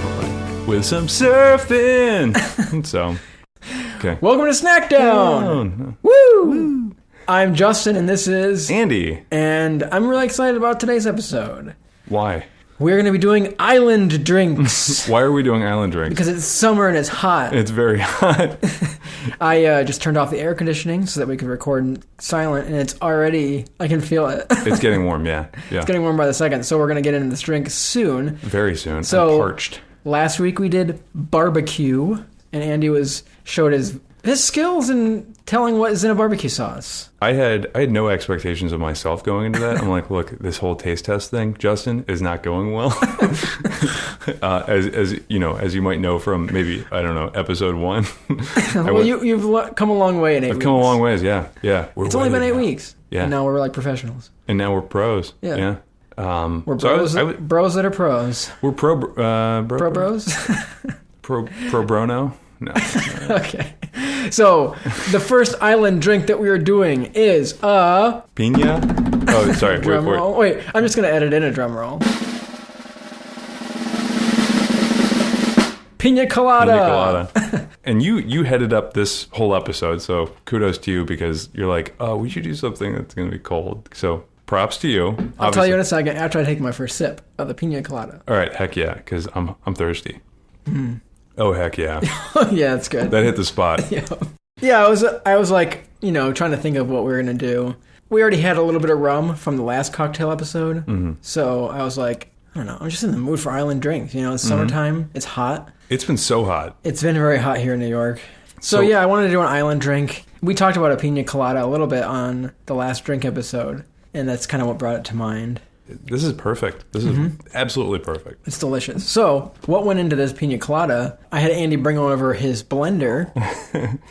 definitely. With some surfing. So, okay. Welcome to Snackdown. Woo! I'm Justin, and this is Andy. And I'm really excited about today's episode. Why? We're going to be doing island drinks. Why are we doing island drinks? Because it's summer and it's hot. It's very hot. I just turned off the air conditioning so that we could record silent, and it's already, I can feel it. It's getting warm, yeah. It's getting warm by the second, so we're going to get into this drink soon. Very soon. So, I'm parched. Last week we did barbecue, and Andy showed his skills in telling what is in a barbecue sauce. I had no expectations of myself going into that. I'm like, look, this whole taste test thing, Justin, is not going well. As you might know from maybe, I don't know, episode 1. Well, you've come a long way in 8 weeks. I've come a long ways, yeah. It's only been 8 weeks. Yeah. And now we're like professionals. And now we're pros. Yeah. We're bros, bros that are pros. We're pro bros? pro brono? No. Okay. So, the first island drink that we are doing is a... Piña? Oh, sorry. Drum roll. Wait, I'm just going to edit in a drum roll. Piña colada. And you headed up this whole episode, so kudos to you because you're like, oh, we should do something that's going to be cold. So, props to you. I'll tell you in a second after I take my first sip of the piña colada. All right, heck yeah, because I'm thirsty. Oh, heck yeah. Yeah, it's good. That hit the spot. Yeah, I was like, trying to think of what we were going to do. We already had a little bit of rum from the last cocktail episode. Mm-hmm. So I was like, I don't know, I'm just in the mood for island drinks. It's summertime. It's hot. It's been so hot. It's been very hot here in New York. So yeah, I wanted to do an island drink. We talked about a piña colada a little bit on the last drink episode, and that's kind of what brought it to mind. This is perfect. This is absolutely perfect. It's delicious. So, what went into this piña colada? I had Andy bring over his blender.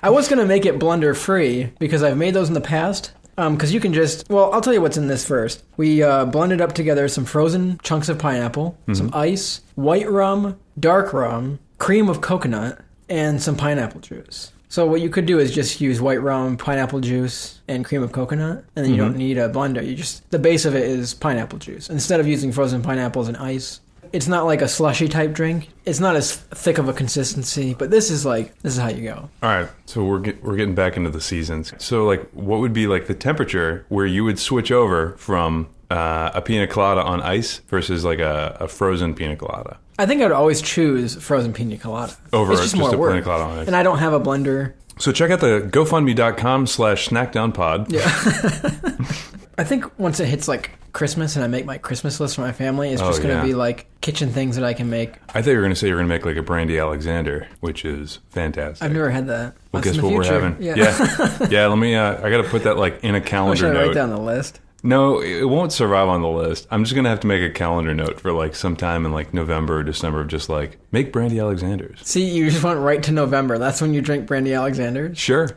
I was going to make it blender free because I've made those in the past. Because you can I'll tell you what's in this first. We blended up together some frozen chunks of pineapple, some ice, white rum, dark rum, cream of coconut, and some pineapple juice. So what you could do is just use white rum, pineapple juice, and cream of coconut, and then you don't need a blender. The base of it is pineapple juice. Instead of using frozen pineapples and ice, it's not like a slushy type drink. It's not as thick of a consistency, but this is how you go. All right, so we're getting back into the seasons. So what would be the temperature where you would switch over from a piña colada on ice versus a frozen piña colada? I think I'd always choose frozen piña colada. Over it's just more a work. piña colada on ice. And I don't have a blender. So check out the GoFundMe.com/SnackdownPod. Yeah. I think once it hits Christmas and I make my Christmas list for my family, it's just going to be kitchen things that I can make. I thought you were going to say you were going to make a Brandy Alexander, which is fantastic. I've never had that. Well, guess what we're having? Yeah. Let me, I got to put that in a calendar should note. I write down the list? No, it won't survive on the list. I'm just going to have to make a calendar note for sometime in November or December of just make Brandy Alexanders. See, you just went right to November. That's when you drink Brandy Alexanders? Sure.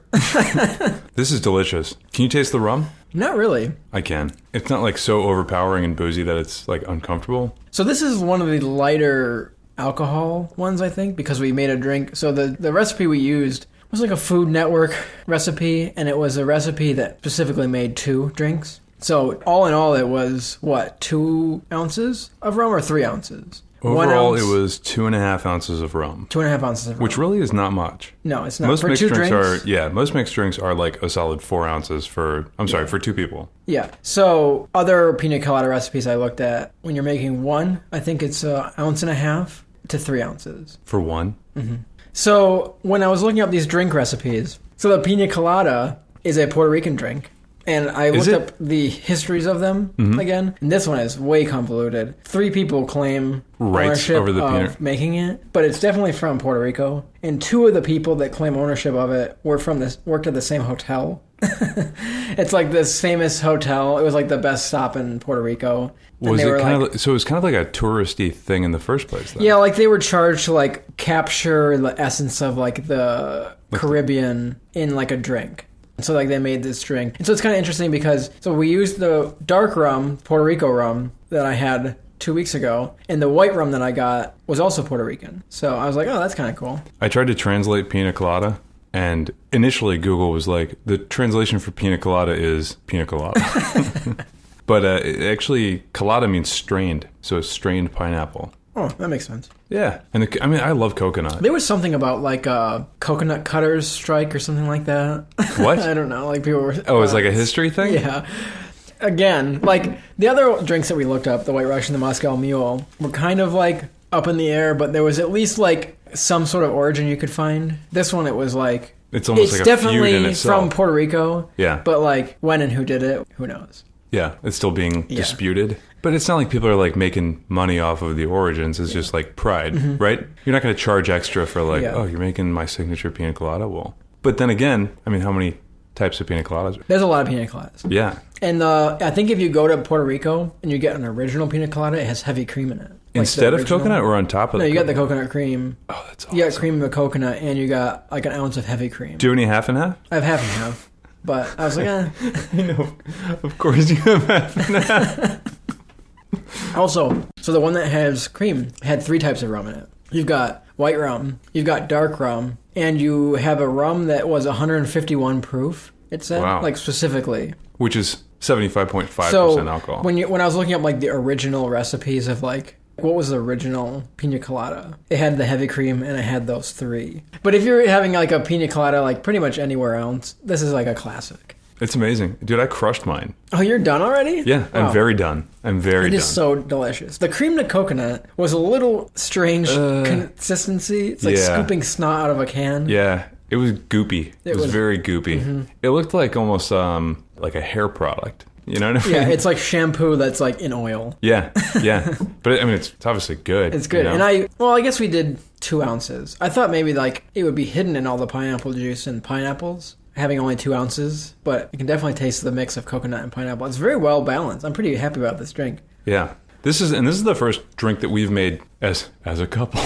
This is delicious. Can you taste the rum? Not really. I can. It's not so overpowering and boozy that it's uncomfortable. So this is one of the lighter alcohol ones, I think, because we made a drink. So the recipe we used was a Food Network recipe, and it was a recipe that specifically made 2 drinks. So all in all, it was, 2 ounces of rum or 3 ounces? Overall, it was 2.5 ounces of rum. 2.5 ounces of rum. Which really is not much. No, it's not. Most for mixed 2 drinks drinks? Most mixed drinks are a solid 4 ounces for 2 people. Yeah. So other piña colada recipes I looked at, when you're making one, I think it's 1.5 ounces to 3 ounces. For one? Mm-hmm. So when I was looking up these drink recipes, so the piña colada is a Puerto Rican drink. And I looked up the histories of them again. And this one is way convoluted. 3 people claim ownership of making it, but it's definitely from Puerto Rico. And 2 of the people that claim ownership of it worked at the same hotel. It's this famous hotel. It was the best stop in Puerto Rico. So it was kind of like a touristy thing in the first place, then? Yeah, they were charged to capture the essence of the Caribbean in a drink. So they made this drink. And so it's kind of interesting because we used the dark rum, Puerto Rico rum, that I had 2 weeks ago, and the white rum that I got was also Puerto Rican. So I was like, oh, that's kind of cool. I tried to translate pina colada, and initially Google was the translation for pina colada is pina colada. But actually, colada means strained, so it's strained pineapple. Oh, that makes sense. Yeah. And I love coconut. There was something about like a coconut cutters strike or something like that. What? I don't know. Like people were. Oh, it's like a history thing? Yeah. Again, like the other drinks that we looked up, the White Russian, the Moscow Mule, were kind of like up in the air, but there was at least like some sort of origin you could find. This one, it was like it's almost like a feud in itself. From Puerto Rico. Yeah. But like when and who did it, who knows? Yeah, it's still being disputed. But it's not like people are like making money off of the origins. It's just like pride, right? You're not going to charge extra for like, oh, you're making my signature pina colada. Well, but then again, I mean, how many types of pina coladas? There's a lot of pina coladas. Yeah. And I think if you go to Puerto Rico and you get an original pina colada, it has heavy cream in it. Like instead of coconut or on top of No, the you got the coconut cream. Oh, that's awesome. You got cream of the coconut and you got like an ounce of heavy cream. Do you have any half and half? I have half and half. But I was like, I know. Of course you have half and half. Also, so the one that has cream had 3 types of rum in it. You've got white rum, you've got dark rum, and you have a rum that was 151 proof, it said. Wow. Like specifically. Which is 75.5% alcohol. When I was looking up like the original recipes of like what was the original pina colada, it had the heavy cream and it had those 3. But if you're having like a pina colada like pretty much anywhere else, this is like a classic. It's amazing. Dude, I crushed mine. Oh, you're done already? Yeah, Wow. I'm very done. It is so delicious. The cream to coconut was a little strange consistency. It's like scooping snot out of a can. Yeah, it was goopy. It was very goopy. Mm-hmm. It looked like almost like a hair product. You know what I mean? Yeah, it's like shampoo that's like in oil. Yeah. But I mean, it's obviously good. It's good. You know? And I guess we did 2 ounces. I thought maybe like it would be hidden in all the pineapple juice and pineapples, having only 2 ounces, but you can definitely taste the mix of coconut and pineapple. It's very well balanced. I'm pretty happy about this drink. Yeah. This is the first drink that we've made as a couple.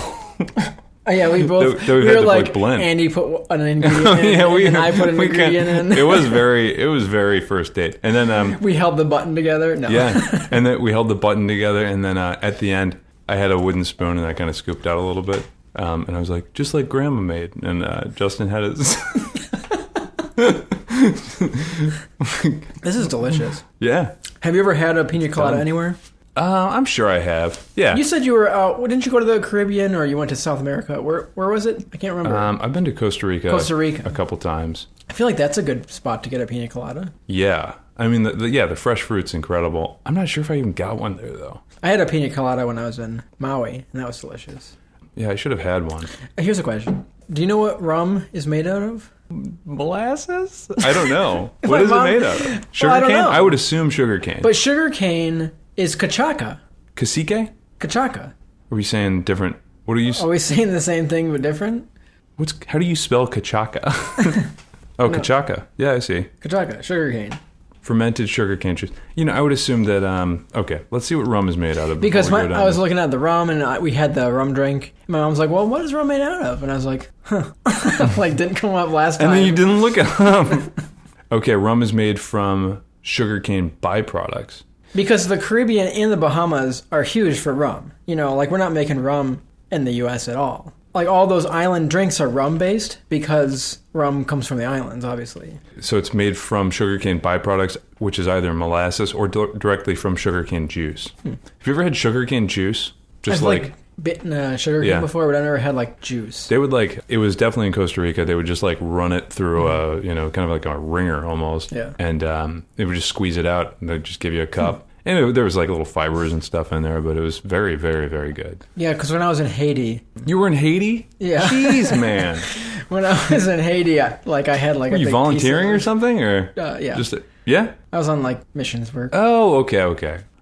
Oh, yeah, we both that we've we had were to, like blend. Andy put an ingredient in, and I put an ingredient in. It was very first date. And then we held the button together. No. Yeah. And then we held the button together, and then at the end I had a wooden spoon and I kind of scooped out a little bit. And I was like, just like Grandma made. And Justin had his This is delicious. Yeah. Have you ever had a pina colada anywhere? I'm sure I have. Yeah. You said you were out. Didn't you go to the Caribbean or you went to South America? Where was it? I can't remember. I've been to Costa Rica. A couple times. I feel like that's a good spot to get a pina colada. Yeah. I mean, the fresh fruit's incredible. I'm not sure if I even got one there, though. I had a pina colada when I was in Maui, and that was delicious. Yeah, I should have had one. Here's a question. Do you know what rum is made out of? Molasses? I don't know. What is it made out of? Sugar cane? I would assume sugar cane. But sugar cane is cachaca. Cacique? Cachaca. Are we saying different? What are you? Are we saying the same thing but different? How do you spell cachaca? Oh, no. Cachaca. Yeah, I see. Cachaca, sugar cane. Fermented sugar cane juice. I would assume that. Okay, let's see what rum is made out of. Because I was looking at the rum and we had the rum drink. My mom's like, "Well, what is rum made out of?" And I was like, "Huh." Like, didn't come up last time. And then you didn't look at them. Okay, rum is made from sugarcane byproducts. Because the Caribbean and the Bahamas are huge for rum. Like we're not making rum in the U.S. at all. Like all those island drinks are rum-based because rum comes from the islands, obviously. So it's made from sugarcane byproducts, which is either molasses or directly from sugarcane juice. Have you ever had sugarcane juice? Just I've bitten sugarcane before, but I never had like juice. They would it was definitely in Costa Rica. They would just run it through a, kind of like a wringer almost. Yeah. And they would just squeeze it out and they'd just give you a cup. And there was little fibers and stuff in there, but it was very, very, very good. Yeah, because when I was in Haiti... You were in Haiti? Yeah. Jeez, man. When I was in Haiti, I had were you volunteering or something? Or yeah. Yeah? I was on missions work. Oh, okay.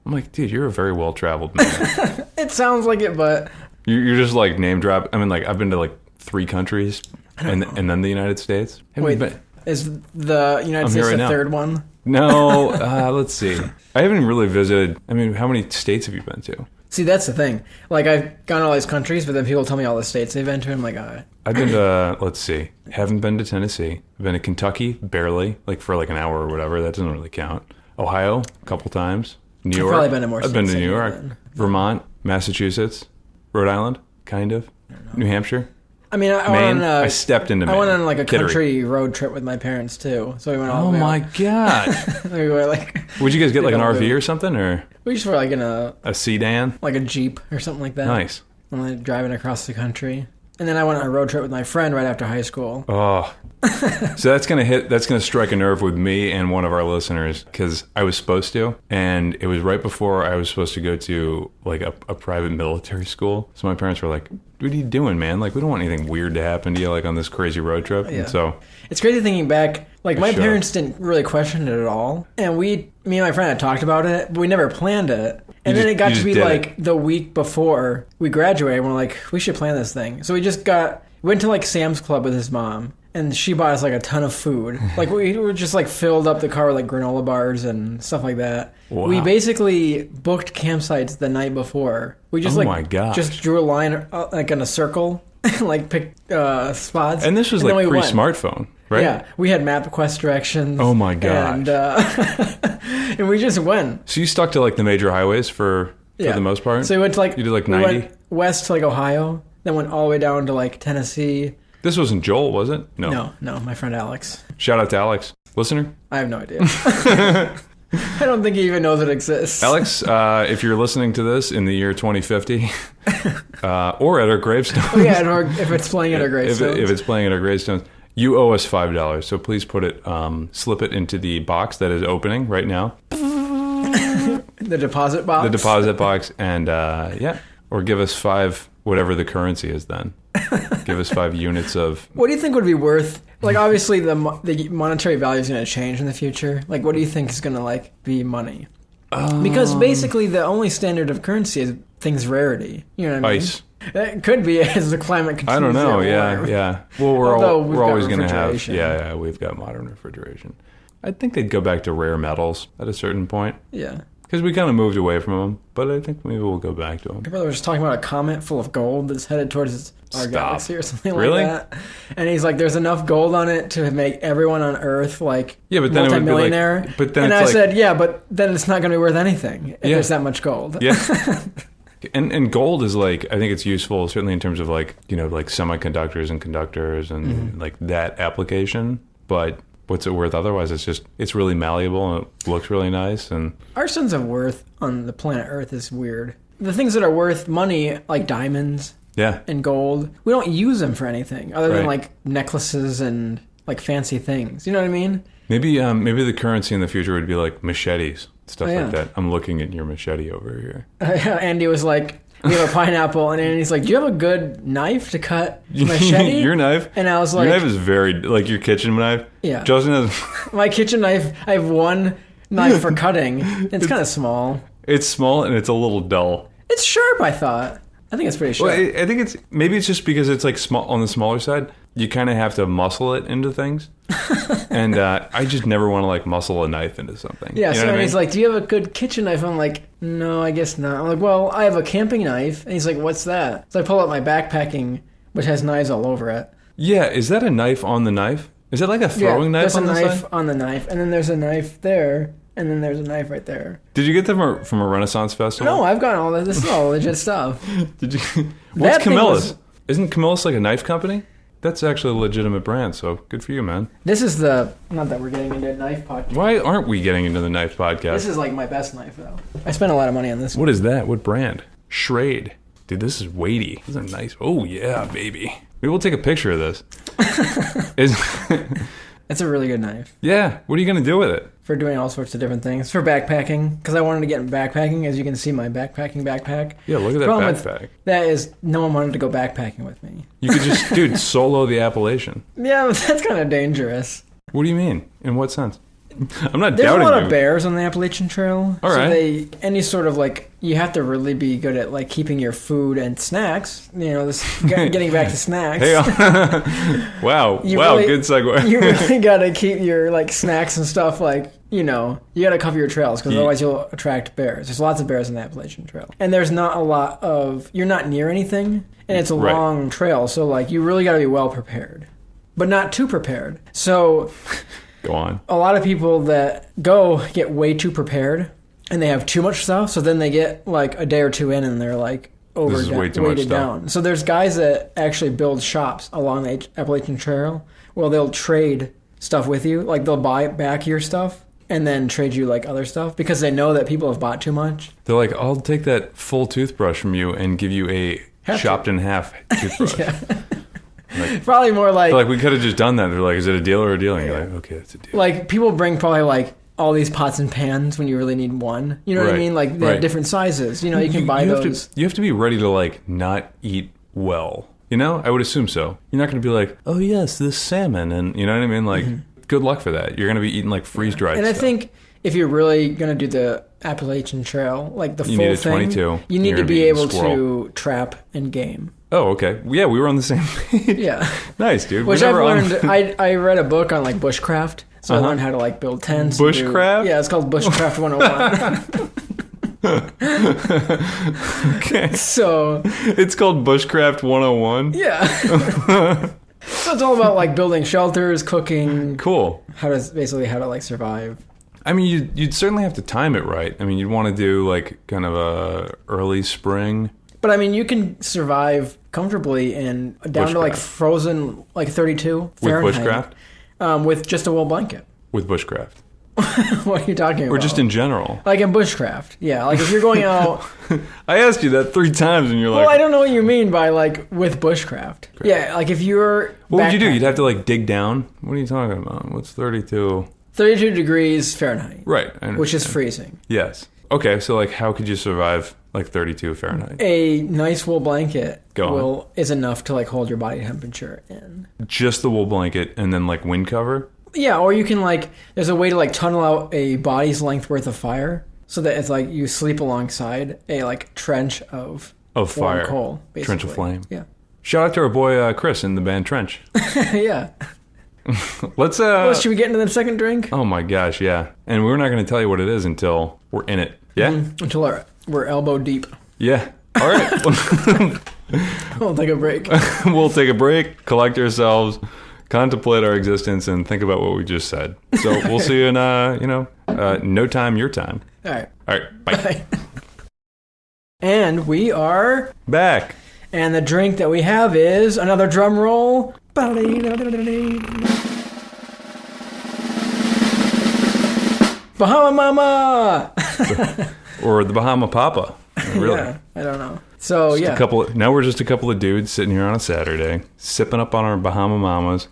I'm like, dude, you're a very well-traveled man. It sounds like it, but... You're just name drop. I mean, I've been to 3 countries and then the United States. Wait, is the United States the third one? No, let's see. I haven't really visited. I mean, how many states have you been to? See, that's the thing. I've gone to all these countries, but then people tell me all the states they've been to. I'm like, all right. I've been to, let's see. Haven't been to Tennessee. I've been to Kentucky, barely, for an hour or whatever. That doesn't really count. Ohio, a couple times. New York. I've probably been to more states. I've been to New York. Vermont, Massachusetts, Rhode Island, kind of. New Hampshire. I mean, I stepped into Maine. I went on like a Kittery. country road trip with my parents too. So we went all Oh the way my out. God. We were like, Would you guys get like an RV or something, or we just were like in a sedan? like a Jeep or something like that. Nice. And like driving across the country. And then I went on a road trip with my friend right after high school. Oh. So that's going to strike a nerve with me and one of our listeners, because I was supposed to, and it was right before I was supposed to go to like a private military school. So my parents were like, what are you doing, man? Like, we don't want anything weird to happen to you like on this crazy road trip. Yeah. And so it's crazy thinking back, like my parents didn't really question it at all. And me and my friend had talked about it, but we never planned it. And then it got to be like the week before we graduated, and we're like, we should plan this thing. So we went to like Sam's Club with his mom, and she bought us like a ton of food. Like we were just like filled up the car with like granola bars and stuff like that. Wow. We basically booked campsites the night before. We just just drew a line like in a circle, like picked spots. And this was like pre-smartphone, right? Yeah, we had MapQuest directions. Oh my god! And we just went. So you stuck to like the major highways for the most part? So we went to like... You did like 90? We went west to like Ohio, then went all the way down to like Tennessee. This wasn't Joel, was it? No, my friend Alex. Shout out to Alex. Listener? I have no idea. I don't think he even knows it exists. Alex, if you're listening to this in the year 2050, or at our gravestone. Oh yeah, or if it's playing at our gravestones. If it's playing at our gravestones. You owe us $5, so please slip it into the box that is opening right now. The deposit box? The deposit box, and or give us 5, whatever the currency is then. Give us 5 units of... What do you think would be worth... Like, obviously, the monetary value is going to change in the future. Like, what do you think is going to, like, be money? Because basically, the only standard of currency is things rarity. You know what I mean? Ice. It could be as the climate continues. I don't know, yeah. Well, we're always going to have... Yeah, we've got modern refrigeration. I think they'd go back to rare metals at a certain point. Yeah. Because we kind of moved away from them, but I think maybe we'll go back to them. My brother was just talking about a comet full of gold that's headed towards our galaxy or something like that. And he's like, there's enough gold on it to make everyone on Earth like multimillionaire. Like, but then and I said, yeah, but then it's not going to be worth anything if there's that much gold. Yeah. And gold is like, I think it's useful certainly in terms of like, like semiconductors and conductors and like that application. But what's it worth otherwise? It's really malleable and it looks really nice. And our sense of worth on the planet Earth is weird. The things that are worth money, like diamonds and gold, we don't use them for anything other than like necklaces and like fancy things. You know what I mean? Maybe the currency in the future would be like machetes, stuff like that. I'm looking at your machete over here. Andy was like, we have a pineapple, and Andy's like, do you have a good knife to cut machete? Your knife? And I was like... Your knife is very... Like your kitchen knife? Yeah. Justin has... My kitchen knife, I have one knife for cutting. It's kind of small. It's small, and it's a little dull. It's sharp, I thought. I think it's pretty sharp. Well, I think it's... Maybe it's just because it's like small on the smaller side. You kind of have to muscle it into things. And I just never want to like muscle a knife into something. Yeah, so he's like, do you have a good kitchen knife? I'm like, no, I guess not. I'm like, well, I have a camping knife. And he's like, what's that? So I pull out my backpacking, which has knives all over it. Yeah, is that a knife on the knife? Is it like a throwing knife on the side? There's a knife on the knife, and then there's a knife there, and then there's a knife right there. Did you get them from a Renaissance festival? No, I've got all that. This is all legit stuff. Did you? What's Camillus? Isn't Camillus like a knife company? That's actually a legitimate brand, so good for you, man. This is not that we're getting into a knife podcast. Why aren't we getting into the knife podcast? This is like my best knife, though. I spent a lot of money on this. What is that? What brand? Schrade. Dude, this is weighty. These are nice. Oh, yeah, baby. Maybe we'll take a picture of this. It's a really good knife. Yeah. What are you going to do with it? For doing all sorts of different things. For backpacking. Because I wanted to get in backpacking. As you can see, my backpack. Yeah, look at that backpack. That is, no one wanted to go backpacking with me. You could just, dude, solo the Appalachian. Yeah, but that's kind of dangerous. What do you mean? In what sense? I'm not doubting you. There's a lot of bears on the Appalachian Trail. All right. So any sort of like, you have to really be good at like keeping your food and snacks. Getting back to snacks. Hey, wow, good segue. You really got to keep your like snacks and stuff like, you got to cover your trails because otherwise you'll attract bears. There's lots of bears on the Appalachian Trail. And there's not a lot of, you're not near anything and it's a long trail. So like you really got to be well prepared, but not too prepared. So... Go on. A lot of people that go get way too prepared and they have too much stuff. So then they get like a day or two in and they're like, this is way too much weighted stuff. down. So there's guys that actually build shops along the Appalachian Trail. Well, they'll trade stuff with you. Like they'll buy back your stuff and then trade you like other stuff because they know that people have bought too much. They're like, I'll take that full toothbrush from you and give you a chopped in half toothbrush. Like, probably more like we could have just done that. They're like, is it a deal or a deal? And you're like, okay, it's a deal. Like people bring probably like all these pots and pans when you really need one. You know what I mean? Like they have different sizes. You know, you can buy those. You have to be ready to like not eat well. You know, I would assume so. You're not going to be like, oh yes, this salmon, and you know what I mean. Like, good luck for that. You're going to be eating like freeze dried. And stuff. I think if you're really going to do the Appalachian Trail, like the full thing, 22. You need to be able to trap and game. Oh, okay. Yeah, we were on the same page. Yeah. Nice, dude. Which I've learned. I read a book on like bushcraft, so I learned how to like build tents. Bushcraft? Yeah, it's called Bushcraft 101. Okay. So it's called Bushcraft 101? Yeah. So it's all about like building shelters, cooking. Cool. How to like survive. I mean, you'd certainly have to time it right. I mean, you'd want to do like kind of a early spring. But I mean, you can survive comfortably in down to like frozen like 32 Fahrenheit. With bushcraft? With just a wool blanket. With bushcraft. What are you talking about? Or just in general. Like in bushcraft. Yeah, like if you're going out... I asked you that 3 times and you're like... Well, I don't know what you mean by like with bushcraft. Great. Yeah, like if you're... What would you do? You'd have to like dig down? What are you talking about? What's 32? 32 degrees Fahrenheit. Right. Which is freezing. Yes. Okay, so like how could you survive like 32 Fahrenheit? A nice wool blanket is enough to like hold your body temperature in. Just the wool blanket and then like wind cover? Yeah, or you can like, there's a way to like tunnel out a body's length worth of fire so that it's like you sleep alongside a like trench of fire. Coal, basically. Trench of flame. Yeah. Shout out to our boy Chris in the band Trench. Yeah. Let's should we get into the second drink? Oh my gosh, yeah. And we're not going to tell you what it is until we're in it. Yeah? Until we're elbow deep. Yeah. All right. We'll take a break. We'll take a break, collect ourselves, contemplate our existence, and think about what we just said. So we'll see you in, no time, your time. All right. All right. Bye. And we are back. And the drink that we have is another drum roll. Bahama Mama! Or the Bahama Papa. Really. Yeah, I don't know. So, now we're just a couple of dudes sitting here on a Saturday, sipping up on our Bahama Mamas.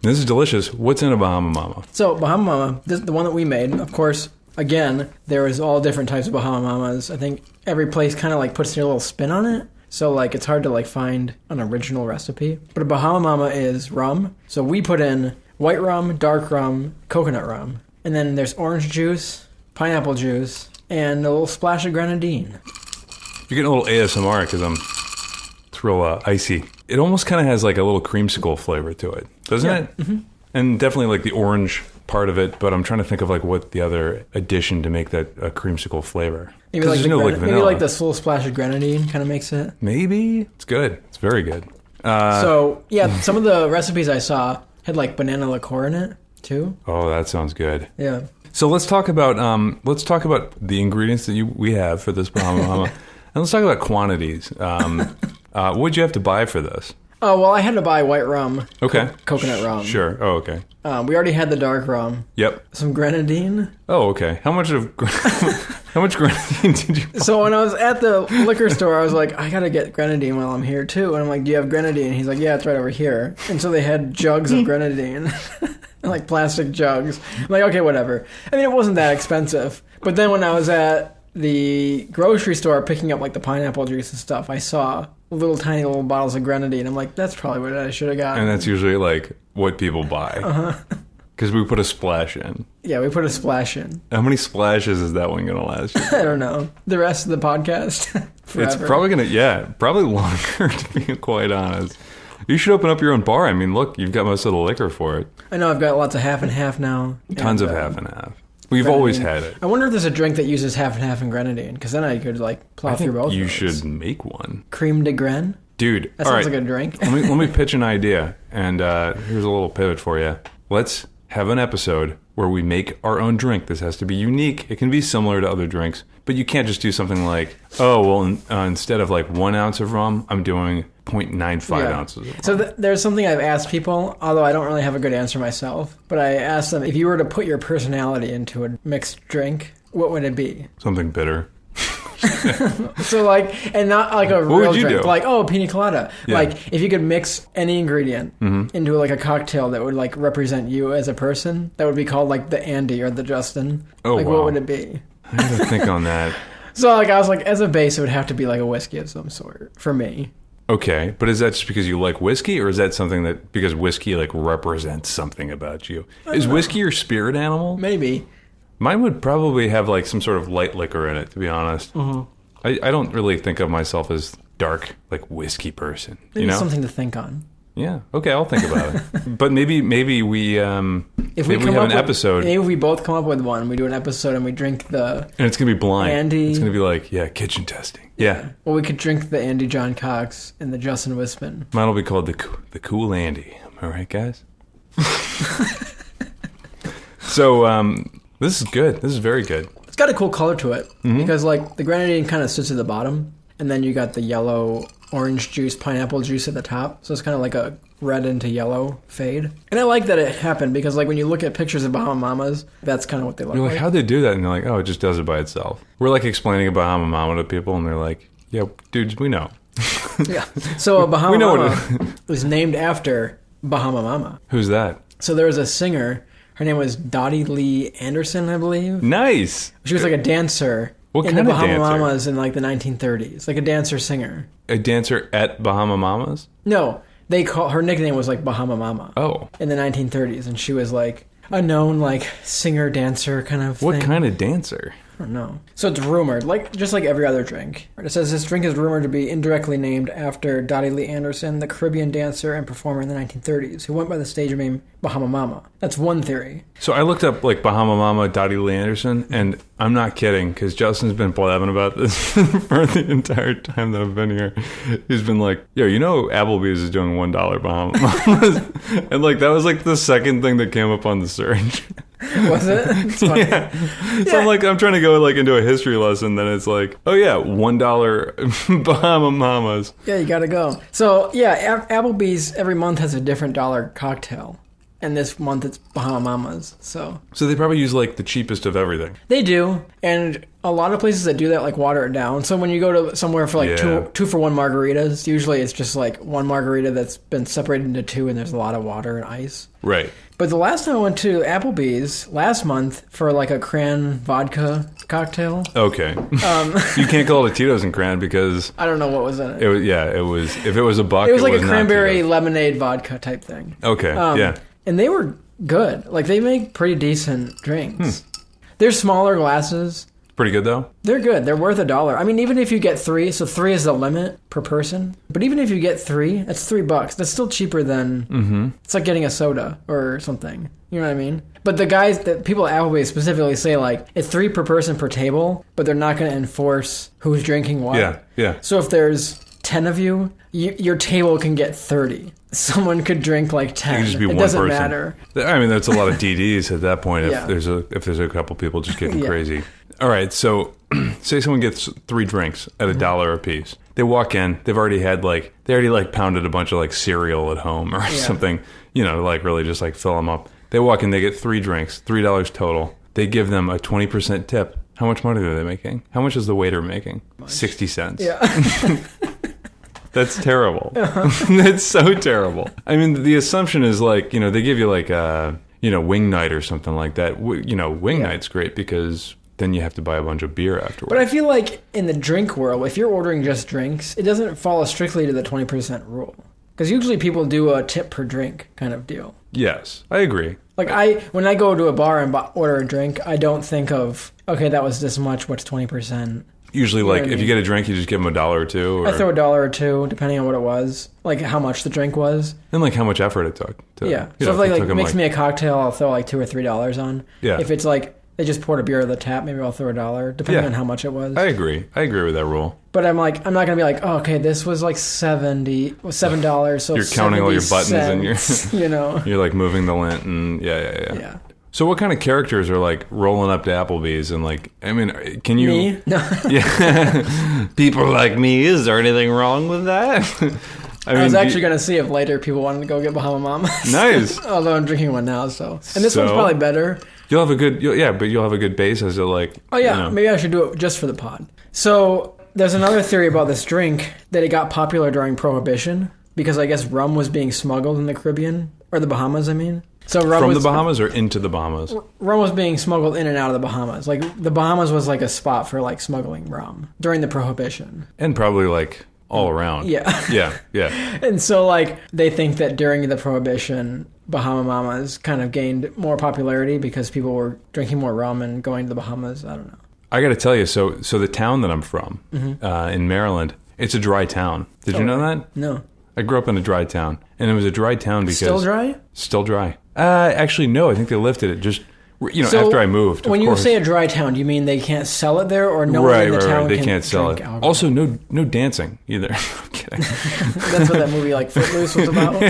This is delicious. What's in a Bahama Mama? So, Bahama Mama, the one that we made, of course, again, there is all different types of Bahama Mamas. I think every place kind of like puts their little spin on it. So, like, it's hard to, like, find an original recipe. But a Bahama Mama is rum. So we put in white rum, dark rum, coconut rum. And then there's orange juice, pineapple juice, and a little splash of grenadine. You're getting a little ASMR because it's real icy. It almost kind of has, like, a little creamsicle flavor to it, doesn't it? Mm-hmm. And definitely, like, the orange part of it, but I'm trying to think of, like, what the other addition to make that a creamsicle flavor. Maybe like, maybe like the full splash of grenadine kind of makes it. Maybe. It's good. It's very good. Some of the recipes I saw had like banana liqueur in it too. Oh, that sounds good. Yeah. So let's talk about the ingredients that we have for this Bahama Mama, and let's talk about quantities. What'd you have to buy for this? Oh, well, I had to buy white rum. Okay. Coconut rum. Sure. Oh, okay. We already had the dark rum. Yep. Some grenadine. Oh, okay. How much grenadine did you buy? So when I was at the liquor store, I was like, I gotta get grenadine while I'm here too. And I'm like, do you have grenadine? He's like, yeah, it's right over here. And so they had jugs of grenadine. Like plastic jugs. I'm like, okay, whatever. I mean, it wasn't that expensive. But then when I was at the grocery store picking up like the pineapple juice and stuff, I saw little tiny bottles of grenadine. I'm like, that's probably what I should have gotten. And that's usually like what people buy. Uh-huh. Because we put a splash in. Yeah, we put a splash in. How many splashes is that one going to last you? I don't know. The rest of the podcast? It's probably going to, probably longer, to be quite honest. You should open up your own bar. I mean, look, you've got most of the liquor for it. I know, I've got lots of half and half now. Tons of half and half. We've always had it. I wonder if there's a drink that uses half and half and grenadine, because then I could like plow through both. You should make one. Cream de gren? Dude, that sounds like a drink. let me pitch an idea, and here's a little pivot for you. Let's have an episode where we make our own drink. This has to be unique. It can be similar to other drinks, but you can't just do something like, instead of like 1 ounce of rum, I'm doing 0.95 ounces of rum. So there's something I've asked people, although I don't really have a good answer myself, but I asked them, if you were to put your personality into a mixed drink, what would it be? Something bitter. So like, and not like a what real would you drink, do? like, pina colada. Yeah. Like, if you could mix any ingredient into like a cocktail that would like represent you as a person, that would be called like the Andy or the Justin. Oh, like, wow. what would it be? I had to think on that. So like, I was like, as a base, it would have to be like a whiskey of some sort for me. Okay, but is that just because you like whiskey, or is that something that because whiskey like represents something about you? Is whiskey your spirit animal? Maybe. Mine would probably have like some sort of light liquor in it, to be honest. Mm-hmm. I don't really think of myself as dark, like whiskey person. Maybe you know? something to think on. Yeah. Okay, I'll think about it. But maybe we if we have an episode, maybe we both come up with one. We do an episode and we drink the and it's gonna be blind. Andy. It's gonna be like kitchen testing. Yeah. Well, we could drink the Andy John Cox and the Justin Wispin. Mine will be called the Cool Andy. Am I right, guys? So this is good. This is very good. It's got a cool color to it because like the grenadine kind of sits at the bottom, and then you got the yellow orange juice, pineapple juice at the top. So it's kind of like a red into yellow fade. And I like that it happened because like when you look at pictures of Bahama Mamas, that's kind of what they look You're like. like, how'd they do that? And they're like, oh, it just does it by itself. We're like explaining a Bahama Mama to people, and they're like, yeah, dudes, we know. Yeah. So a Bahama We know Mama was named after Bahama Mama. Who's that? So there was a singer. Her name was Dottie Lee Anderson, I believe. Nice. She was like a dancer What in kind the of Bahama dancer? Mamas in like the 1930s. Like a dancer-singer. A dancer at Bahama Mamas? No, her nickname was like Bahama Mama. Oh. In the 1930s, and she was like a known like singer-dancer kind of thing. What kind of dancer? I don't know. So it's rumored, just like every other drink. It says this drink is rumored to be indirectly named after Dottie Lee Anderson, the Caribbean dancer and performer in the 1930s, who went by the stage name Bahama Mama. That's one theory. So I looked up like Bahama Mama, Dottie Lee Anderson, and I'm not kidding because Justin's been blabbing about this for the entire time that I've been here. He's been like, yo, Applebee's is doing $1 Bahama Mamas. And like that was like the second thing that came up on the search. Was it? It's funny. Yeah. So I'm trying to go like into a history lesson, then it's like, oh yeah, $1 Bahama Mamas. Yeah, you gotta go. So yeah, Applebee's every month has a different dollar cocktail. And this month it's Bahama Mamas. So they probably use like the cheapest of everything. they do, and a lot of places that do that like water it down. So when you go to somewhere for like two for one margaritas, usually it's just like one margarita that's been separated into two, and there's a lot of water and ice. Right. But the last time I went to Applebee's last month for like a cran vodka cocktail. Okay. You can't call it a Tito's and Cran because I don't know what was in it. it was if it was a buck, It was like a not cranberry Tito's. lemonade vodka type thing. Okay. Yeah. And they were good. Like they make pretty decent drinks. They're smaller glasses. Pretty good though. They're good. They're worth $1. I mean, even if you get 3, so 3 is the limit per person. But even if you get 3, that's $3. That's still cheaper than it's like getting a soda or something. You know what I mean? But the people at Applebee's specifically say like it's 3 per person per table, but they're not going to enforce who's drinking what. Yeah. Yeah. So if there's 10 of you, your table can get 30. Someone could drink like 10. It could just be it one doesn't person. matter. I mean, that's a lot of DDs at that point. If Yeah. there's a couple people just getting Yeah. crazy. All right, so say someone gets 3 drinks at $1 a piece. They walk in. They've already had pounded a bunch of like cereal at home or something. To like really just like fill them up. They walk in. They get 3 drinks, $3 total. They give them a 20% tip. How much money are they making? How much is the waiter making? 60 cents. Yeah. That's terrible. That's so terrible. I mean, the assumption is like, they give you like wing night or something like that. Wing night's great because then you have to buy a bunch of beer afterwards. But I feel like in the drink world, if you're ordering just drinks, it doesn't follow strictly to the 20% rule. Because usually people do a tip per drink kind of deal. Yes, I agree. Like when I go to a bar and order a drink, I don't think of, okay, that was this much, what's 20%? Usually, You know like, what I if you mean? get a drink, you just give them $1 or $2. Or, I throw $1 or $2, depending on what it was. Like how much the drink was. and like how much effort it took. Yeah. So if it took like 'em, mix me a cocktail, I'll throw like $2 or $3 on. Yeah. If it's like they just poured a beer at the tap, maybe I'll throw $1, depending on how much it was. I agree with that rule. But I'm not going to be like, oh, okay, this was like $7, so you're counting all your buttons and you're like moving the lint and yeah. So what kind of characters are like rolling up to Applebee's and like, I mean, can you... Me? No. Yeah. People like me, is there anything wrong with that? I was actually going to see if later people wanted to go get Bahama Mama. Nice. Although I'm drinking one now, so. And this one's probably better. You'll have a good, but you'll have a good base as it like... Oh yeah, maybe I should do it just for the pod. So there's another theory about this drink, that it got popular during Prohibition, because I guess rum was being smuggled in the Caribbean, or the Bahamas, I mean. So from the Bahamas or into the Bahamas? Rum was being smuggled in and out of the Bahamas. Like, the Bahamas was like a spot for like smuggling rum during the Prohibition. And probably like all around. Yeah. Yeah. And so like they think that during the Prohibition, Bahama Mamas kind of gained more popularity because people were drinking more rum and going to the Bahamas. I don't know. I got to tell you, so the town that I'm from, in Maryland, it's a dry town. Did you know that? No. I grew up in a dry town, and it was a dry town because... Still dry? Still dry. Actually, no, I think they lifted it just, after I moved, when you say a dry town, do you mean they can't sell it there, or no one in the town they can't sell it. Alcohol? Also, no dancing either. I'm kidding. That's what that movie like Footloose was about?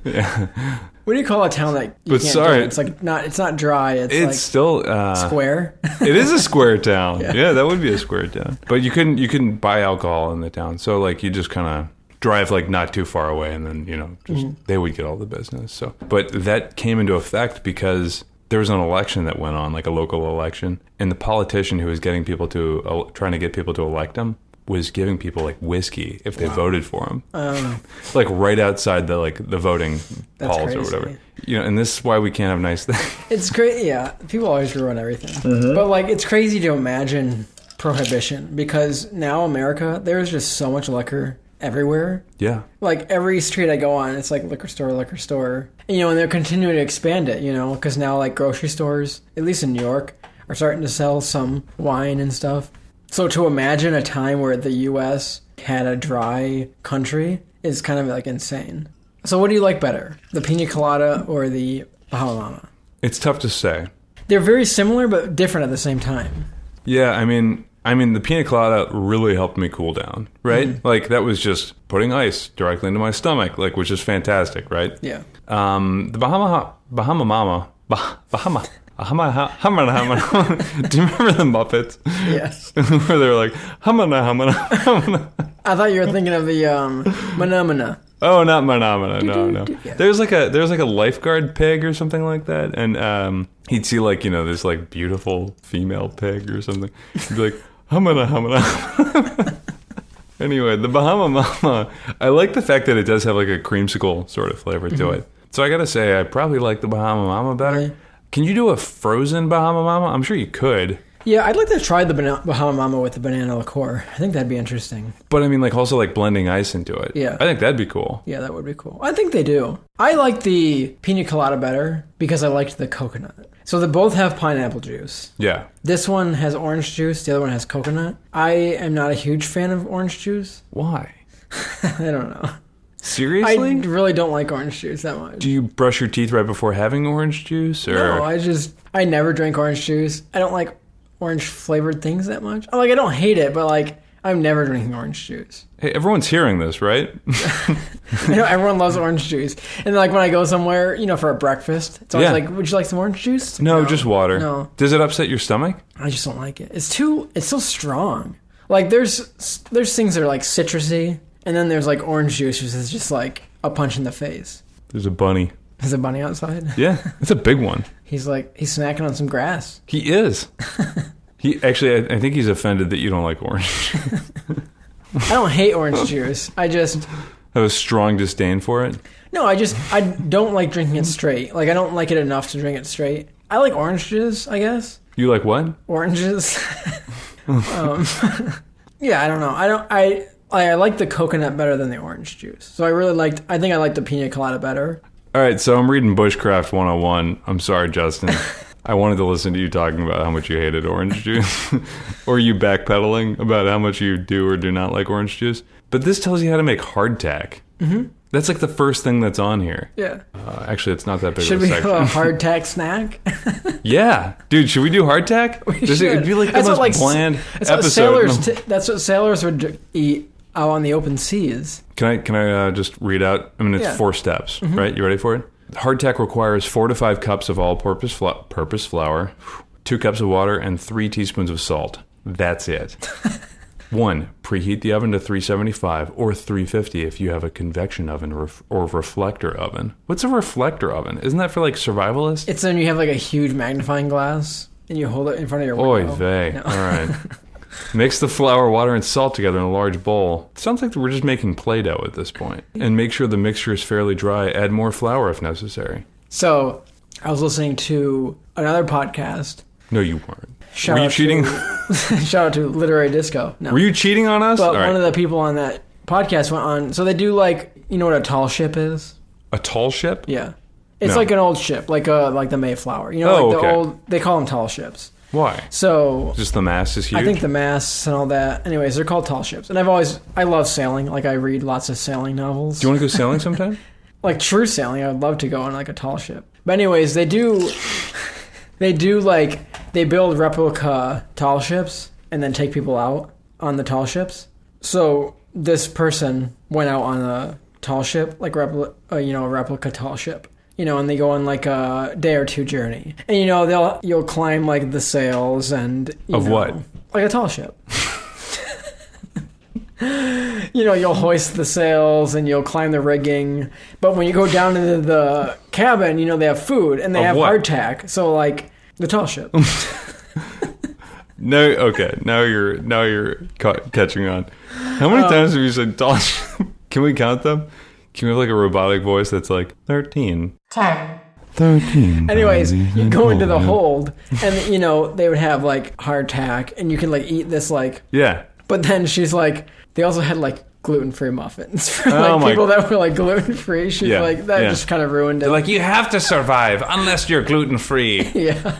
Yeah. What do you call a town that you can't drink? It's like it's not dry, it's like still square. It is a square town. Yeah, that would be a square town. But you couldn't buy alcohol in the town. So like you just kind of drive like not too far away, and then they would get all the business. So, but that came into effect because there was an election that went on, like a local election, and the politician who was trying to get people to elect him was giving people like whiskey if they voted for him, like right outside the voting halls or whatever. And this is why we can't have nice things. It's great, yeah. People always ruin everything, but like it's crazy to imagine Prohibition, because now America, there's just so much liquor everywhere. Yeah. Like every street I go on, it's like liquor store. And, and they're continuing to expand it, because now like grocery stores, at least in New York, are starting to sell some wine and stuff. So to imagine a time where the U.S. had a dry country is kind of like insane. So what do you like better, the Pina Colada or the Bahama Mama? It's tough to say. They're very similar but different at the same time. Yeah, I mean, the Pina Colada really helped me cool down, right? Like, that was just putting ice directly into my stomach, like, which is fantastic, right? Yeah. The Bahama Mama. Do you remember the Muppets? Yes. Where they were like, hamana. I thought you were thinking of the Manamana. Oh, not Manamana. No. Yeah. There's like a lifeguard pig or something like that, and he'd see like this like beautiful female pig or something. He'd be like, hamana. Anyway, the Bahama Mama. I like the fact that it does have like a creamsicle sort of flavor to it. So I gotta say, I probably like the Bahama Mama better. Right. Can you do a frozen Bahama Mama? I'm sure you could. Yeah, I'd like to try the Bahama Mama with the banana liqueur. I think that'd be interesting. But I mean, like also like blending ice into it. Yeah. I think that'd be cool. Yeah, that would be cool. I think they do. I like the Pina Colada better because I liked the coconut. So they both have pineapple juice. Yeah. This one has orange juice. The other one has coconut. I am not a huge fan of orange juice. Why? I don't know. Seriously? I really don't like orange juice that much. Do you brush your teeth right before having orange juice? Or? No, I never drink orange juice. I don't like orange flavored things that much. I don't hate it, but like I'm never drinking orange juice. Hey, everyone's hearing this, right? I know everyone loves orange juice. And like when I go somewhere, for a breakfast, it's always like, would you like some orange juice? No, just water. No. Does it upset your stomach? I just don't like it. It's so strong. Like there's things that are like citrusy. And then there's like orange juice, which is just like a punch in the face. There's a bunny. There's a bunny outside? Yeah, it's a big one. He's snacking on some grass. He is. I think he's offended that you don't like orange. I don't hate orange juice. I just have a strong disdain for it. No, I don't like drinking it straight. Like I don't like it enough to drink it straight. I like oranges, I guess. You like what? Oranges. Yeah, I don't know. I like the coconut better than the orange juice. So I think I like the Pina Colada better. All right, so I'm reading Bushcraft 101. I'm sorry, Justin. I wanted to listen to you talking about how much you hated orange juice. Or you backpedaling about how much you do or do not like orange juice. But this tells you how to make hardtack. Mm-hmm. That's like the first thing that's on here. Yeah. Actually, it's not that big Should of a section. Should we have a hardtack snack? Yeah. Dude, should we do hardtack? It'd be like the most bland episode. That's what sailors would eat out on the open seas. Can I just read out? I mean, it's 4 steps, right? You ready for it? Hardtack requires 4 to 5 cups of all-purpose flour, 2 cups of water, and 3 teaspoons of salt. That's it. 1. Preheat the oven to 375 or 350 if you have a convection oven or reflector oven. What's a reflector oven? Isn't that for like survivalists? It's when you have like a huge magnifying glass and you hold it in front of your window. Oy vey. No. All right. Mix the flour, water, and salt together in a large bowl. It sounds like we're just making Play-Doh at this point. And make sure the mixture is fairly dry. Add more flour if necessary. So, I was listening to another podcast. No, you weren't. Were you cheating? Shout out to Literary Disco. No. Were you cheating on us? But one of the people on that podcast went on. So they do like, you know what a tall ship is? A tall ship? Yeah. It's like an old ship, like the Mayflower. You know, the old, they call them tall ships. Why? So just the mast is huge? I think the masts and all that. Anyways, they're called tall ships. And I love sailing. Like I read lots of sailing novels. Do you want to go sailing sometime? Like true sailing, I would love to go on like a tall ship. But anyways, they build replica tall ships and then take people out on the tall ships. So this person went out on a tall ship, like a replica tall ship. You know, and they go on like a day or 2 journey. And you know, you'll climb like the sails and what? Like a tall ship. You know, you'll hoist the sails and you'll climb the rigging. But when you go down into the cabin, you know, they have food and they have hardtack. So like the tall ship. No, okay. Now you're catching on. How many times have you said tall ship? Can we count them? Can we have like a robotic voice that's like 13? 10. 13. Anyways, you go into the hold and, you know, they would have like hardtack and you can like eat this like... Yeah. But then she's like, they also had like gluten-free muffins for like people that were like gluten-free. She's like, that just kind of ruined it. They're like, you have to survive unless you're gluten-free. Yeah.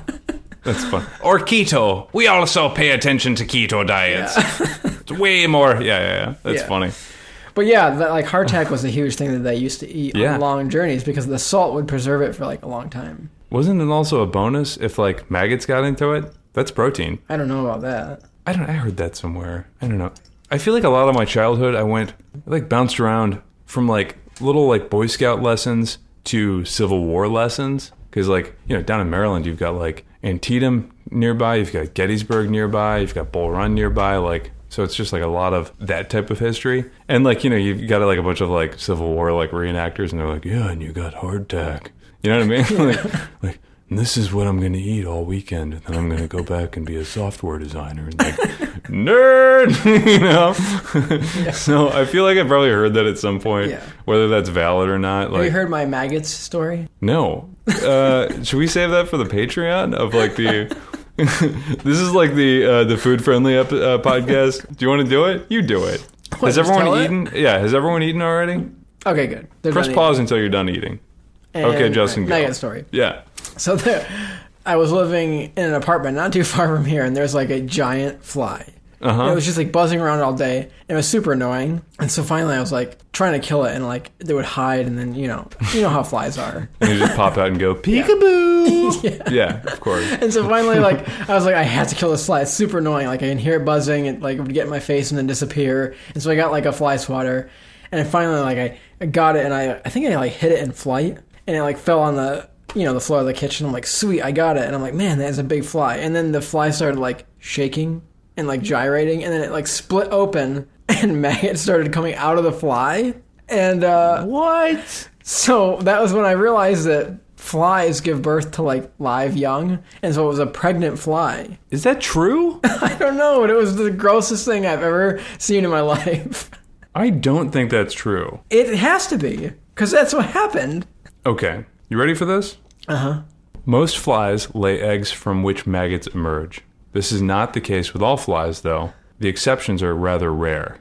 That's fun. Or keto. We also pay attention to keto diets. Yeah. It's way more. Yeah. That's funny. But yeah, like hardtack was a huge thing that they used to eat on long journeys because the salt would preserve it for like a long time. Wasn't it also a bonus if like maggots got into it? That's protein. I don't know about that. I heard that somewhere. I don't know. I feel like a lot of my childhood I bounced around from like little like Boy Scout lessons to Civil War lessons. Because like, you know, down in Maryland, you've got like Antietam nearby, you've got Gettysburg nearby, you've got Bull Run nearby, like... So it's just like a lot of that type of history. And like, you know, you've got like a bunch of like Civil War like reenactors and they're like, yeah, and you got hardtack. You know what I mean? like, and this is what I'm going to eat all weekend. And then I'm going to go back and be a software designer. And like, nerd! You know? So I feel like I probably heard that at some point, whether that's valid or not. Like, have you heard my maggots story? No. Should we save that for the Patreon of like the... This is like the food friendly podcast. Do you want to do it? You do it. Has everyone eaten? Yeah. Has everyone eaten already? Okay, good. Press pause until you're done eating. And okay, Justin, go. Maggot story. Yeah. So I was living in an apartment not too far from here, and there's like a giant fly. And it was just like buzzing around all day. And it was super annoying. And so finally I was like trying to kill it, and like they would hide, and then you know how flies are. And you just pop out and go peekaboo. Yeah, of course. And so finally, like I was like, I have to kill this fly. It's super annoying. Like I can hear it buzzing, and like it would get in my face and then disappear. And so I got like a fly swatter, and then finally like I got it, and I think I like hit it in flight, and it like fell on the the floor of the kitchen. I'm like, sweet, I got it. And I'm like, man, that is a big fly. And then the fly started like shaking and like gyrating, and then it like split open, and maggots started coming out of the fly. And what? So that was when I realized that flies give birth to like live young, and so it was a pregnant fly. Is that true? I don't know, but it was the grossest thing I've ever seen in my life. I don't think that's true. It has to be, because that's what happened. Okay, you ready for this? Uh-huh. Most flies lay eggs from which maggots emerge. This is not the case with all flies, though. The exceptions are rather rare.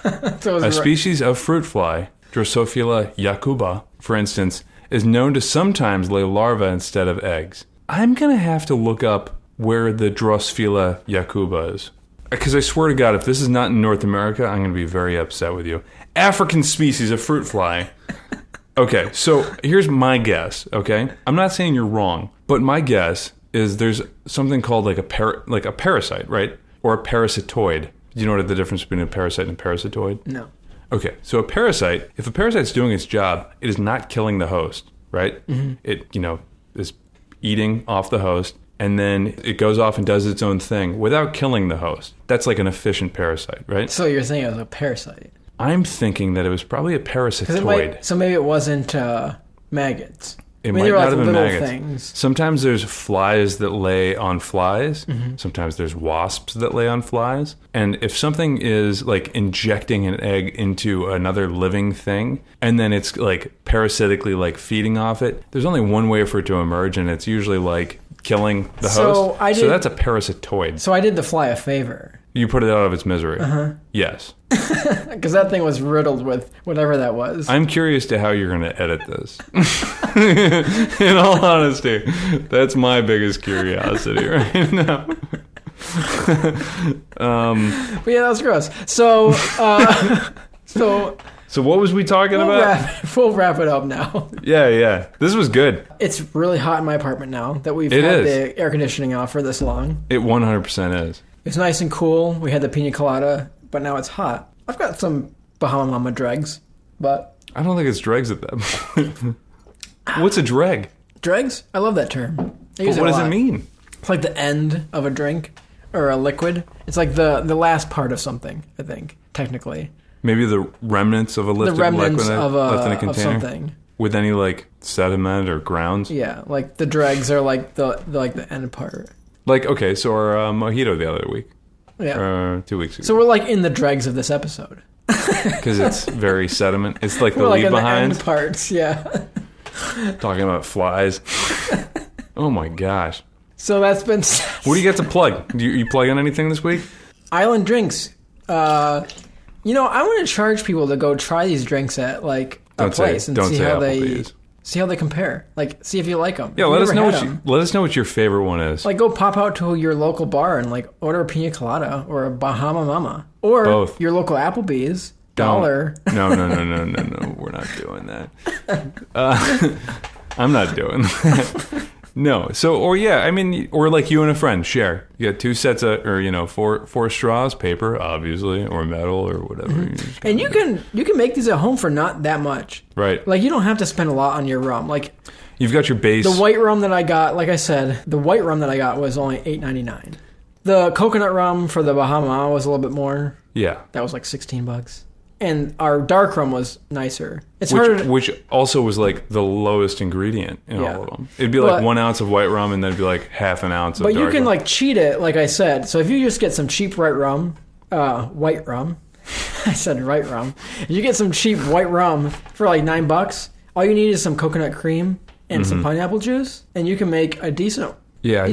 A species of fruit fly, Drosophila jacoba, for instance, is known to sometimes lay larvae instead of eggs. I'm going to have to look up where the Drosophila jacoba is. Because I swear to God, if this is not in North America, I'm going to be very upset with you. African species of fruit fly. Okay, so here's my guess, okay? I'm not saying you're wrong, but my guess is there's something called like a parasite, right? Or a parasitoid. Do you know what the difference between a parasite and a parasitoid? No. Okay, so a parasite, if a parasite's doing its job, it is not killing the host, right? It, is eating off the host, and then it goes off and does its own thing without killing the host. That's like an efficient parasite, right? So you're saying it was a parasite? I'm thinking that it was probably a parasitoid. So maybe it wasn't maggots. It might not have been maggots. Things. Sometimes there's flies that lay on flies. Sometimes there's wasps that lay on flies. And if something is like injecting an egg into another living thing, and then it's like parasitically like feeding off it, there's only one way for it to emerge, and it's usually like killing the host. So that's a parasitoid. So I did the fly a favor. You put it out of its misery. Yes. Because that thing was riddled with whatever that was. I'm curious to how you're going to edit this. In all honesty, that's my biggest curiosity right now. But yeah, that was gross. So what was we talking about? We'll wrap it up now. Yeah. This was good. It's really hot in my apartment now that we've had the air conditioning off for this long. It 100% is. It's nice and cool. We had the pina colada, but now it's hot. I've got some Bahama Mama dregs, but... I don't think it's dregs at that point. What's a dreg? Dregs? I love that term. But what does it mean? It's like the end of a drink or a liquid. It's like the last part of something, I think, technically. Maybe the remnants of a liquid left in a container? Of something. With any like sediment or grounds? Yeah, like the dregs are like the end part. Like, okay, so our mojito the other week. Yeah. 2 weeks ago. So we're like in the dregs of this episode. Because it's very sediment. It's like we're the leave behind. The end parts, yeah. Talking about flies. Oh my gosh. So that's been... What do you get to plug? You plug on anything this week? Island Drinks. I want to charge people to go try these drinks at like a place and see how they compare. Like, see if you like them. Yeah, let us know what your favorite one is. Like, go pop out to your local bar and like order a pina colada or a Bahama Mama or both. Your local Applebee's. Dollar. No. We're not doing that. I'm not doing that. No. So, or like you and a friend share. You got 2 sets of, or four straws, paper, obviously, or metal, or whatever. And you can make these at home for not that much. Right. Like, you don't have to spend a lot on your rum. Like, you've got your base. The white rum that I got, like I said, the white rum that I got was only $8.99. The coconut rum for the Bahama was a little bit more. Yeah. That was like $16. And our dark rum was nicer. Which also was like the lowest ingredient in all of them. It'd be like 1 ounce of white rum and then it'd be like half an ounce of dark rum. But you can like cheat it, like I said. So if you just get some cheap white rum, I said white rum. If you get some cheap white rum for like $9, all you need is some coconut cream and some pineapple juice, and you can make a decent I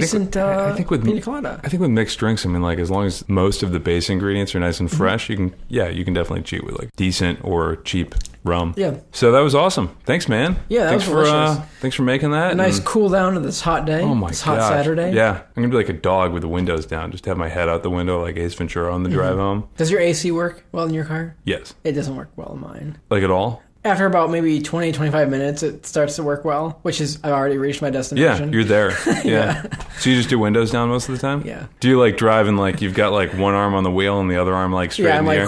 think with pina colada. I think with mixed drinks, I mean, like, as long as most of the base ingredients are nice and fresh, you can definitely cheat with like decent or cheap rum. Yeah. So that was awesome. Thanks, man. Yeah, that was delicious. Thanks for making that. A nice cool down to this hot day. Oh my gosh. Hot Saturday. Yeah, I'm gonna be like a dog with the windows down. Just have my head out the window like Ace Ventura on the drive home. Does your AC work well in your car? Yes. It doesn't work well in mine. Like at all? After about maybe 20, 25 minutes, it starts to work well, which is I've already reached my destination. Yeah, you're there. Yeah. So you just do windows down most of the time? Yeah. Do you like drive and like you've got like one arm on the wheel and the other arm like straight in the air?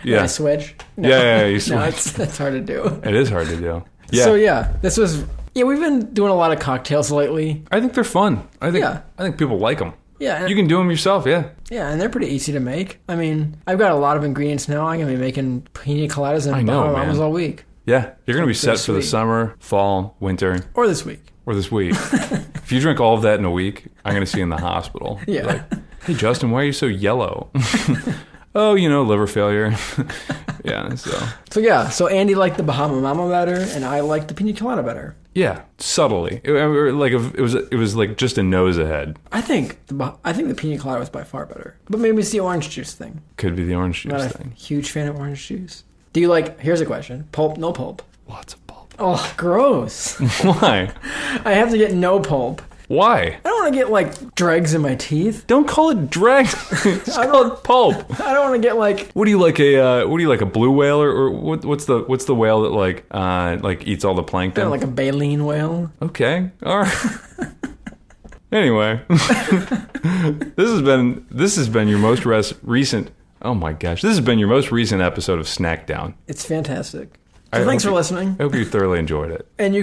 Yeah. I switch. No. Yeah, you switch. No, it's hard to do. It is hard to do. Yeah. So we've been doing a lot of cocktails lately. I think they're fun. I think people like them. Yeah. You can do them yourself, yeah. Yeah, and they're pretty easy to make. I mean, I've got a lot of ingredients now. I'm going to be making pina coladas and Bahama Mamas all week. Yeah, you're going to be set for the summer, fall, winter. Or this week. If you drink all of that in a week, I'm going to see you in the hospital. Yeah. Like, hey, Justin, why are you so yellow? Oh, liver failure. Yeah, So Andy liked the Bahama Mama better, and I liked the pina colada better. Yeah, subtly. It was like just a nose ahead. I think the pina colada was by far better. But maybe it's the orange juice thing. Could be the orange juice Not thing. A huge fan of orange juice. Do you like, here's a question, pulp, no pulp? Lots of pulp. Oh, gross. Why? I have to get no pulp Why? I don't want to get like dregs in my teeth. Don't call it dregs. It's called pulp. I don't want to get like. What do you like a blue whale or what's the whale that like eats all the plankton? Like a baleen whale. Okay. All right. Anyway, this has been your most recent. Oh my gosh, this has been your most recent episode of Snackdown. It's fantastic. So thanks for listening. I hope you thoroughly enjoyed it. And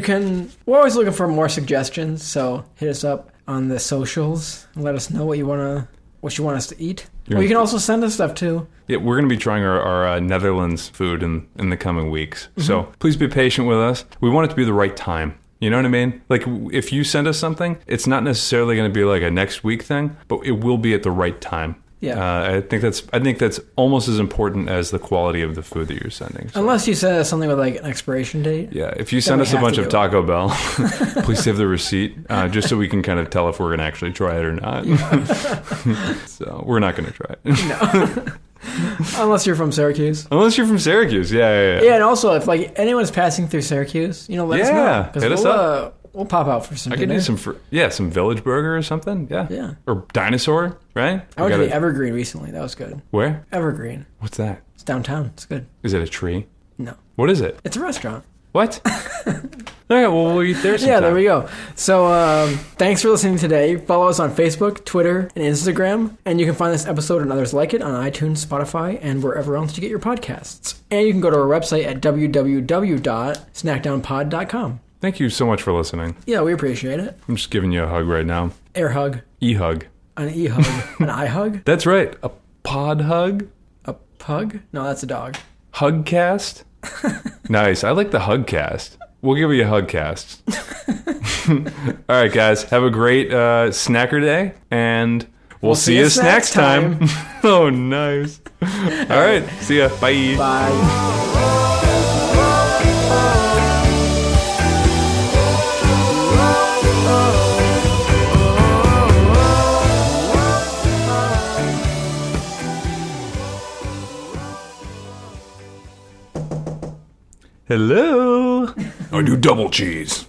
we're always looking for more suggestions, so hit us up on the socials and let us know what you want us to eat. Or you can also send us stuff too. Yeah, we're going to be trying our Netherlands food in the coming weeks. Mm-hmm. So please be patient with us. We want it to be the right time. You know what I mean? Like, if you send us something, it's not necessarily going to be like a next week thing, but it will be at the right time. Yeah. I think that's almost as important as the quality of the food that you're sending. So. Unless you send us something with like an expiration date. Yeah. If you send us a bunch of Taco Bell, please save the receipt, just so we can kind of tell if we're going to actually try it or not. Yeah. So we're not going to try it. No. Unless you're from Syracuse. Yeah. Yeah, and also if like anyone's passing through Syracuse, let us know. Hit us up. We'll pop out for some dinner. I could do some Village Burger or something. Yeah. Or Dinosaur, right? I went to the Evergreen recently. That was good. Where? Evergreen. What's that? It's downtown. It's good. Is it a tree? No. What is it? It's a restaurant. What? All right, well, we'll eat there sometime. Yeah, there we go. So, thanks for listening today. Follow us on Facebook, Twitter, and Instagram. And you can find this episode and others like it on iTunes, Spotify, and wherever else you get your podcasts. And you can go to our website at www.snackdownpod.com. Thank you so much for listening. Yeah, we appreciate it. I'm just giving you a hug right now. Air hug. E-hug. An e-hug. An I-hug? That's right. A pod hug? A pug? No, that's a dog. Hugcast? Nice. I like the hugcast. We'll give you a hugcast. All right, guys. Have a great snacker day, and we'll see you snacks time. Oh, nice. All right. See ya. Bye. Bye. Hello. I do double cheese.